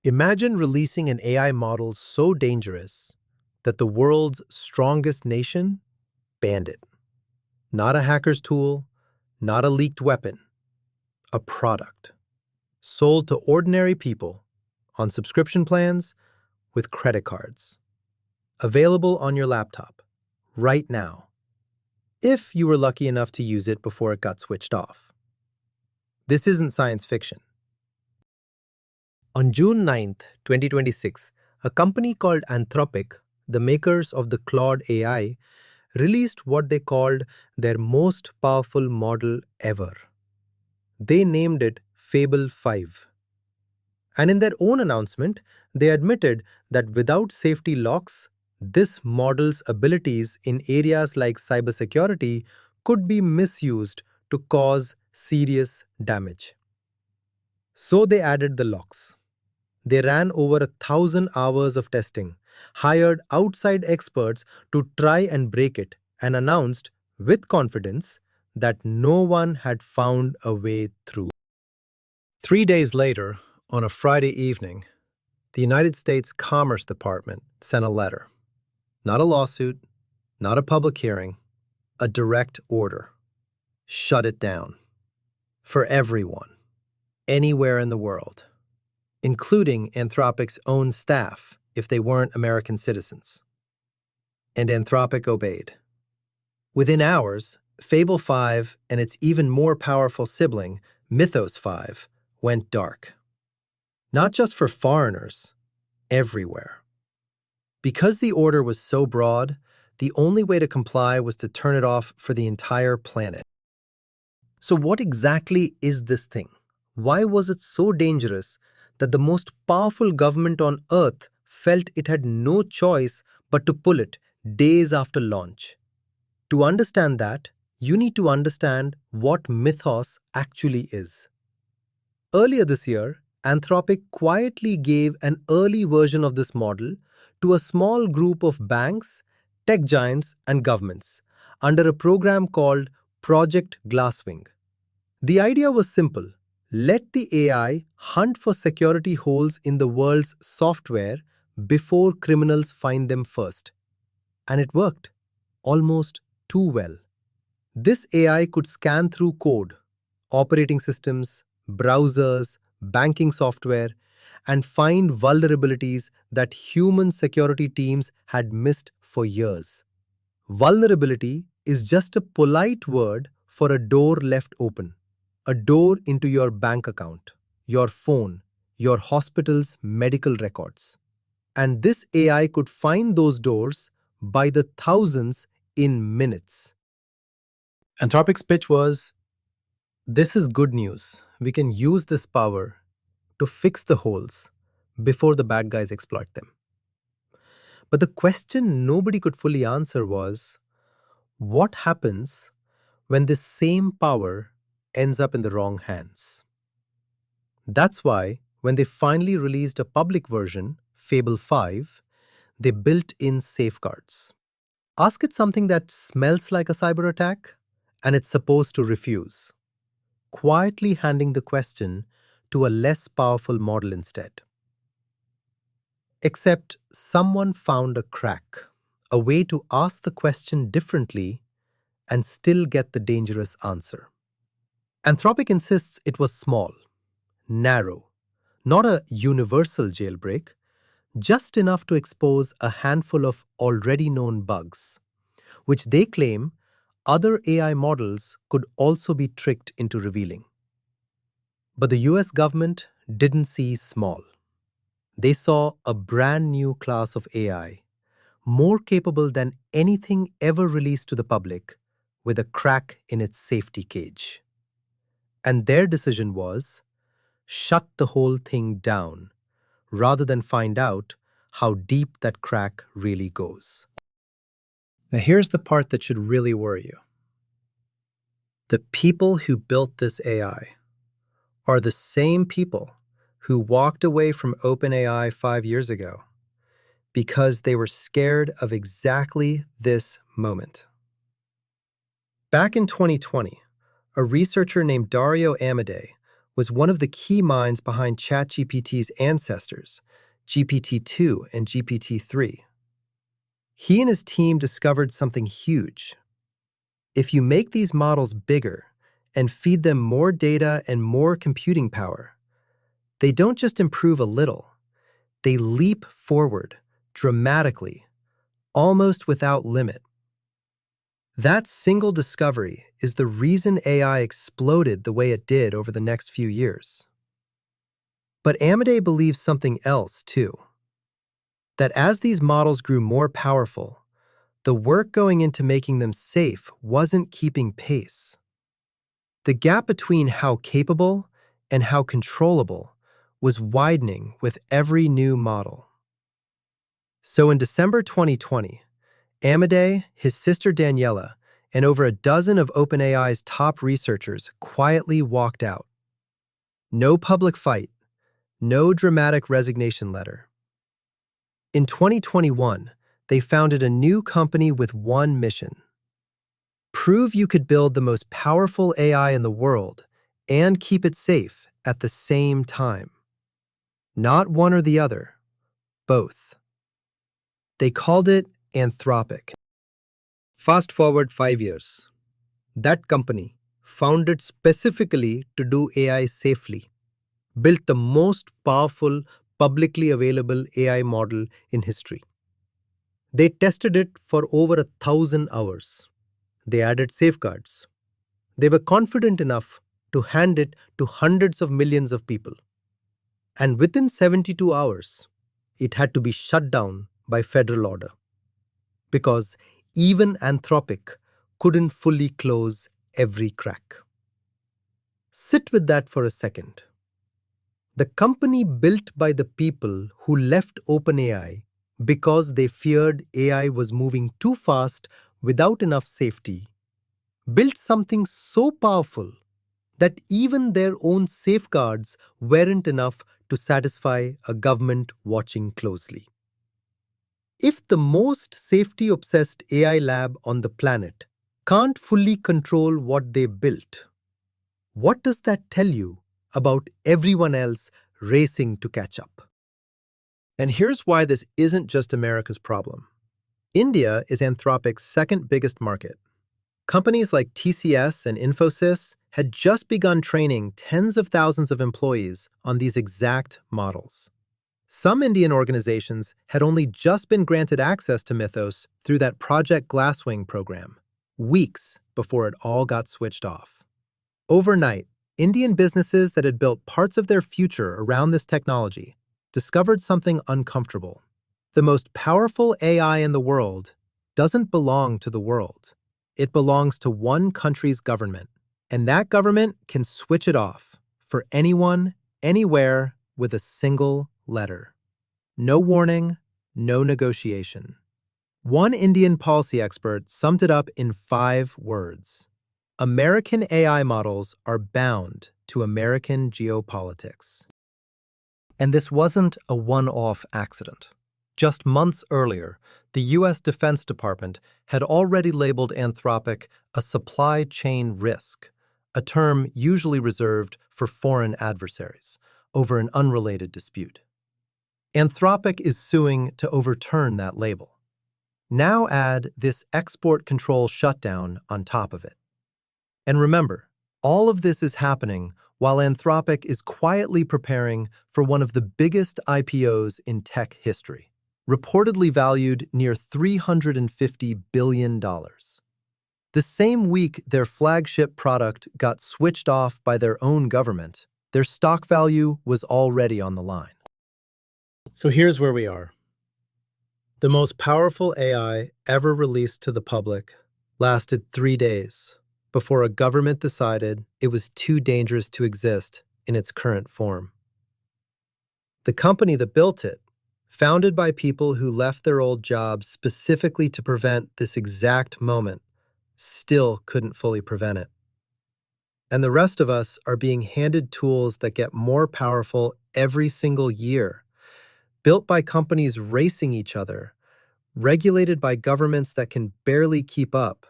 Imagine releasing an AI model so dangerous that the world's strongest nation banned it. Not a hacker's tool, not a leaked weapon, a product sold to ordinary people on subscription plans with credit cards. Available on your laptop right now, if you were lucky enough to use it before it got switched off. This isn't science fiction. On June 9th, 2026, a company called Anthropic, the makers of the Claude AI, released what they called their most powerful model ever. They named it Fable 5. And in their own announcement, they admitted that without safety locks, this model's abilities in areas like cybersecurity could be misused to cause serious damage. So they added the locks. They ran over 1,000 hours of testing, hired outside experts to try and break it, and announced with confidence that no one had found a way through. 3 days later, on a Friday evening, the United States Commerce Department sent a letter. Not a lawsuit, not a public hearing, a direct order. Shut it down. For everyone, anywhere in the world, including Anthropic's own staff if they weren't American citizens. And Anthropic obeyed. Within hours, Fable 5 and its even more powerful sibling, Mythos 5, went dark. Not just for foreigners, everywhere. Because the order was so broad, the only way to comply was to turn it off for the entire planet. So what exactly is this thing? Why was it so dangerous that the most powerful government on Earth felt it had no choice but to pull it days after launch? To understand that, you need to understand what Mythos actually is. Earlier this year, Anthropic quietly gave an early version of this model to a small group of banks, tech giants, and governments under a program called Project Glasswing. The idea was simple. Let the AI hunt for security holes in the world's software before criminals find them first. And it worked, almost too well. This AI could scan through code, operating systems, browsers, banking software, and find vulnerabilities that human security teams had missed for years. Vulnerability is just a polite word for a door left open, a door into your bank account, your phone, your hospital's medical records. And this AI could find those doors by the thousands in minutes. Anthropic's pitch was, this is good news. We can use this power to fix the holes before the bad guys exploit them. But the question nobody could fully answer was, what happens when this same power ends up in the wrong hands? That's why, when they finally released a public version, Fable 5, they built in safeguards. Ask it something that smells like a cyber attack, and it's supposed to refuse, quietly handing the question to a less powerful model instead. Except someone found a crack, a way to ask the question differently and still get the dangerous answer. Anthropic insists it was small, narrow, not a universal jailbreak, just enough to expose a handful of already known bugs, which they claim other AI models could also be tricked into revealing. But the US government didn't see small. They saw a brand new class of AI, more capable than anything ever released to the public, with a crack in its safety cage. And their decision was, shut the whole thing down, rather than find out how deep that crack really goes. Now here's the part that should really worry you. The people who built this AI are the same people who walked away from OpenAI 5 years ago because they were scared of exactly this moment. Back in 2020, a researcher named Dario Amodei was one of the key minds behind ChatGPT's ancestors, GPT-2 and GPT-3. He and his team discovered something huge. If you make these models bigger and feed them more data and more computing power, they don't just improve a little, they leap forward dramatically, almost without limit. That single discovery is the reason AI exploded the way it did over the next few years. But Amadei believes something else, too. That as these models grew more powerful, the work going into making them safe wasn't keeping pace. The gap between how capable and how controllable was widening with every new model. So in December 2020, Amadei, his sister Daniela, and over a dozen of OpenAI's top researchers quietly walked out. No public fight, no dramatic resignation letter. In 2021, they founded a new company with one mission: prove you could build the most powerful AI in the world and keep it safe at the same time. Not one or the other, both. They called it Anthropic. Fast forward 5 years. That company, founded specifically to do AI safely, built the most powerful publicly available AI model in history. They tested it for over 1,000 hours. They added safeguards. They were confident enough to hand it to hundreds of millions of people. And within 72 hours, it had to be shut down by federal order. Because even Anthropic couldn't fully close every crack. Sit with that for a second. The company built by the people who left OpenAI because they feared AI was moving too fast without enough safety, built something so powerful that even their own safeguards weren't enough to satisfy a government watching closely. If the most safety-obsessed AI lab on the planet can't fully control what they built, what does that tell you about everyone else racing to catch up? And here's why this isn't just America's problem. India is Anthropic's second biggest market. Companies like TCS and Infosys had just begun training tens of thousands of employees on these exact models. Some Indian organizations had only just been granted access to Mythos through that Project Glasswing program, weeks before it all got switched off. Overnight, Indian businesses that had built parts of their future around this technology discovered something uncomfortable. The most powerful AI in the world doesn't belong to the world. It belongs to one country's government, and that government can switch it off for anyone, anywhere, with a single letter. No warning, no negotiation. One Indian policy expert summed it up in 5 words. American AI models are bound to American geopolitics. And this wasn't a one-off accident. Just months earlier, the U.S. Defense Department had already labeled Anthropic a supply chain risk, a term usually reserved for foreign adversaries, over an unrelated dispute. Anthropic is suing to overturn that label. Now add this export control shutdown on top of it. And remember, all of this is happening while Anthropic is quietly preparing for one of the biggest IPOs in tech history, reportedly valued near $350 billion. The same week their flagship product got switched off by their own government, their stock value was already on the line. So here's where we are. The most powerful AI ever released to the public lasted 3 days before a government decided it was too dangerous to exist in its current form. The company that built it, founded by people who left their old jobs specifically to prevent this exact moment, still couldn't fully prevent it. And the rest of us are being handed tools that get more powerful every single year, built by companies racing each other, regulated by governments that can barely keep up,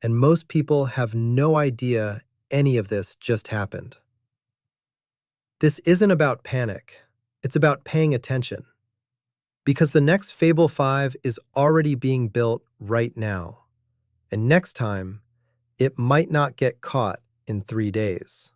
and most people have no idea any of this just happened. This isn't about panic. It's about paying attention. Because the next Fable 5 is already being built right now. And next time, it might not get caught in 3 days.